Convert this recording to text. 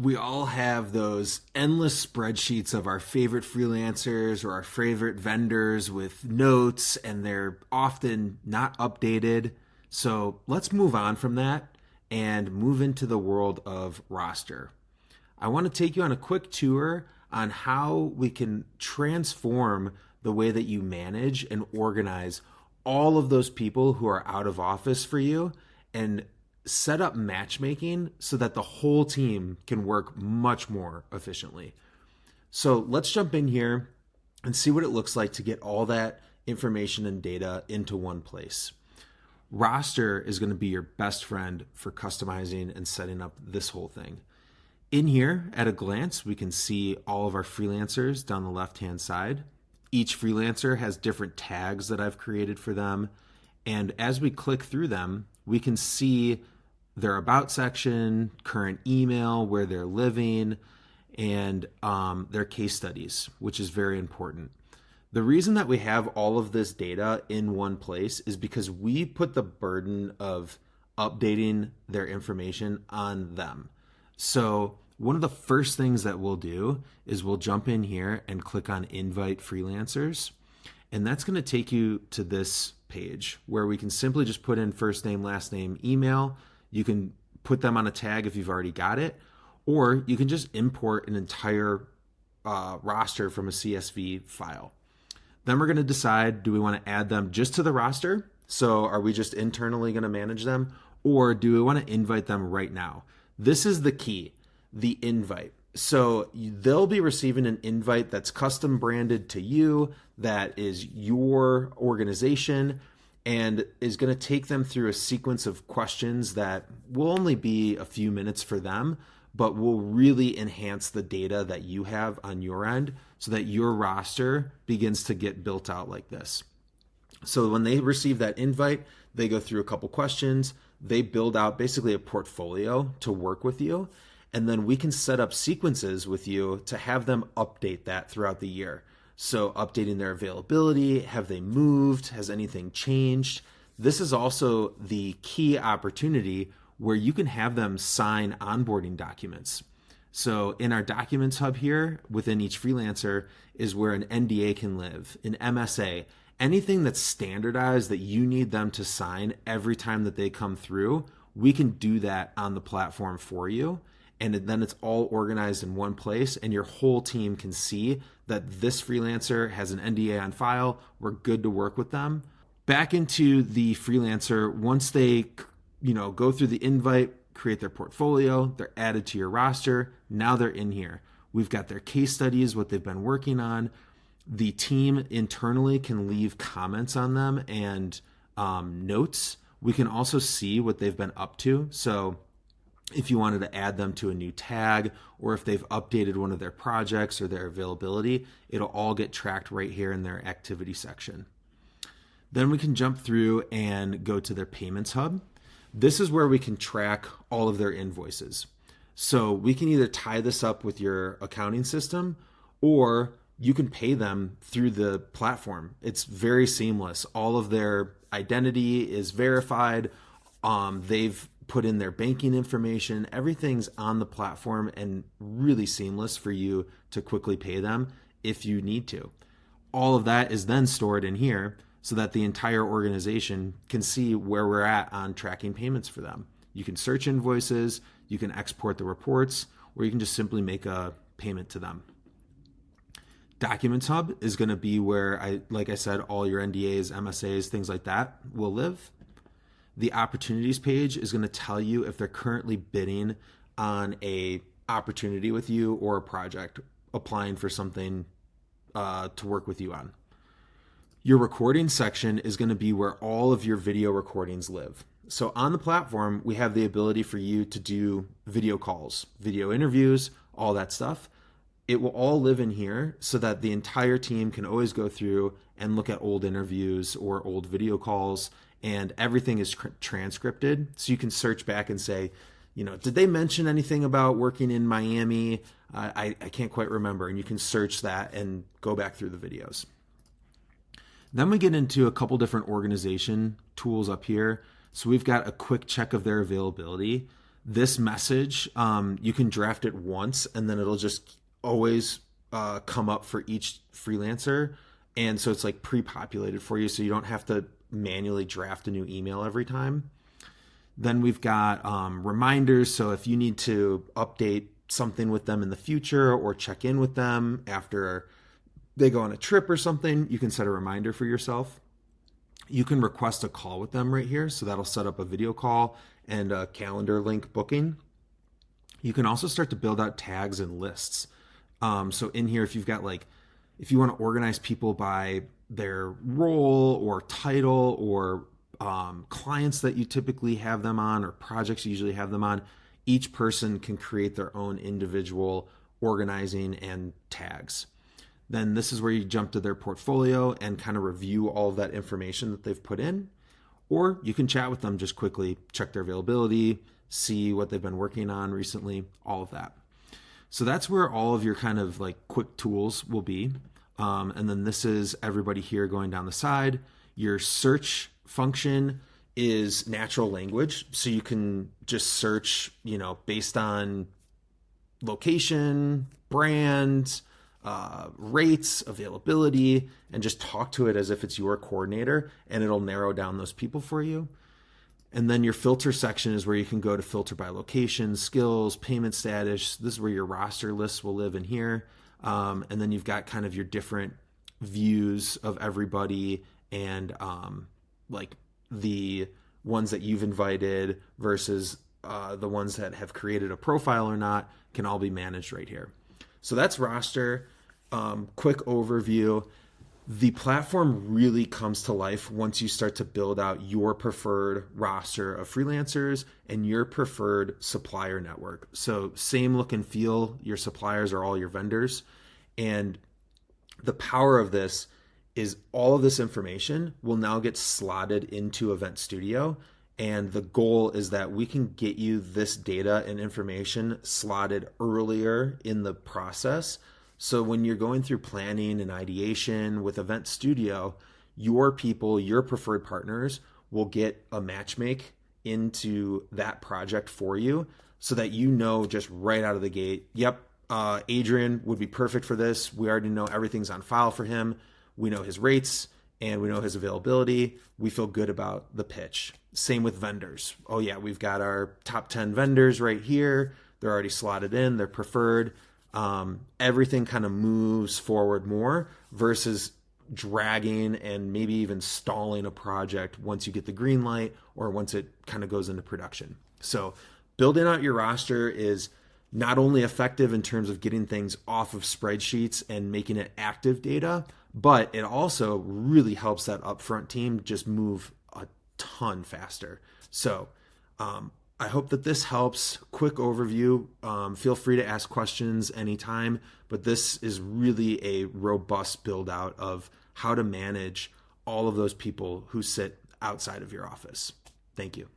We all have those endless spreadsheets of our favorite freelancers or our favorite vendors with notes, and they're often not updated. So let's move on from that and move into the world of roster. I want to take you on a quick tour on how we can transform the way that you manage and organize all of those people who are out of office for you and set up matchmaking so that the whole team can work much more efficiently. So let's jump in here and see what it looks like to get all that information and data into one place. Roster is going to be your best friend for customizing and setting up this whole thing. In here, at a glance, we can see all of our freelancers down the left-hand side. Each freelancer has different tags that I've created for them. And as we click through them, we can see their about section, current email, where they're living, and their case studies, which is very important. The reason that we have all of this data in one place is because we put the burden of updating their information on them. So one of the first things that we'll do is we'll jump in here and click on Invite Freelancers. And that's going to take you to this page where we can simply just put in first name, last name, email. You can put them on a tag if you've already got it, or you can just import an entire roster from a CSV file. Then we're going to decide, do we want to add them just to the roster? So are we just internally going to manage them, or do we want to invite them right now? This is the key, the invite. So they'll be receiving an invite that's custom branded to you, that is your organization, and is going to take them through a sequence of questions that will only be a few minutes for them, but will really enhance the data that you have on your end so that your roster begins to get built out like this. So when they receive that invite, they go through a couple questions, they build out basically a portfolio to work with you, and then we can set up sequences with you to have them update that throughout the year. So updating their availability, have they moved? Has anything changed? This is also the key opportunity where you can have them sign onboarding documents. So in our documents hub here, within each freelancer is where an NDA can live, an MSA, anything that's standardized that you need them to sign every time that they come through, we can do that on the platform for you. And then it's all organized in one place, and your whole team can see that this freelancer has an NDA on file. We're good to work with them. Back into the freelancer, once they go through the invite, create their portfolio, they're added to your roster. Now they're in here. We've got their case studies, what they've been working on. The team internally can leave comments on them and notes. We can also see what they've been up to. So if you wanted to add them to a new tag, or if they've updated one of their projects or their availability, it'll all get tracked right here in their activity section. Then we can jump through and go to their payments hub. This is where we can track all of their invoices. So we can either tie this up with your accounting system, or you can pay them through the platform. It's very seamless. All of their identity is verified. They've put in their banking information. Everything's on the platform and really seamless for you to quickly pay them if you need to. All of that is then stored in here so that the entire organization can see where we're at on tracking payments for them. You can search invoices, you can export the reports, or you can just simply make a payment to them. Documents Hub is going to be where, like I said, all your NDAs, MSAs, things like that will live. The opportunities page is going to tell you if they're currently bidding on a opportunity with you or a project, applying for something to work with you on. Your recording section is going to be where all of your video recordings live. So on the platform, we have the ability for you to do video calls, video interviews, all that stuff. It will all live in here so that the entire team can always go through and look at old interviews or old video calls, and everything is transcripted. So you can search back and say, did they mention anything about working in Miami? I can't quite remember. And you can search that and go back through the videos. Then we get into a couple different organization tools up here. So we've got a quick check of their availability. This message, you can draft it once and then it'll just always come up for each freelancer. And so it's like pre-populated for you, so you don't have to manually draft a new email every time. Then we've got reminders. So if you need to update something with them in the future or check in with them after they go on a trip or something, you can set a reminder for yourself. You can request a call with them right here. So that'll set up a video call and a calendar link booking. You can also start to build out tags and lists. So in here, if you've got like, if you want to organize people by their role or title or clients that you typically have them on or projects you usually have them on, each person can create their own individual organizing and tags. Then this is where you jump to their portfolio and kind of review all of that information that they've put in. Or you can chat with them just quickly, check their availability, see what they've been working on recently, all of that. So that's where all of your kind of like quick tools will be. And then this is everybody here going down the side. Your search function is natural language. So you can just search, based on location, brand, rates, availability, and just talk to it as if it's your coordinator, and it'll narrow down those people for you. And then your filter section is where you can go to filter by location, skills, payment status. This is where your roster lists will live in here. And then you've got kind of your different views of everybody and like the ones that you've invited versus the ones that have created a profile or not can all be managed right here. So that's roster. Quick overview. The platform really comes to life once you start to build out your preferred roster of freelancers and your preferred supplier network. So same look and feel, your suppliers are all your vendors. And the power of this is all of this information will now get slotted into Event Studio. And the goal is that we can get you this data and information slotted earlier in the process. So when you're going through planning and ideation with Event Studio, your people, your preferred partners will get a match make into that project for you so that you know just right out of the gate, yep, Adrian would be perfect for this. We already know everything's on file for him. We know his rates and we know his availability. We feel good about the pitch. Same with vendors. Oh yeah, we've got our top 10 vendors right here. They're already slotted in, they're preferred. Everything kind of moves forward more versus dragging and maybe even stalling a project once you get the green light or once it kind of goes into production. So building out your roster is not only effective in terms of getting things off of spreadsheets and making it active data, but it also really helps that upfront team just move a ton faster. So, I hope that this helps. Quick overview. Feel free to ask questions anytime, but this is really a robust build out of how to manage all of those people who sit outside of your office. Thank you.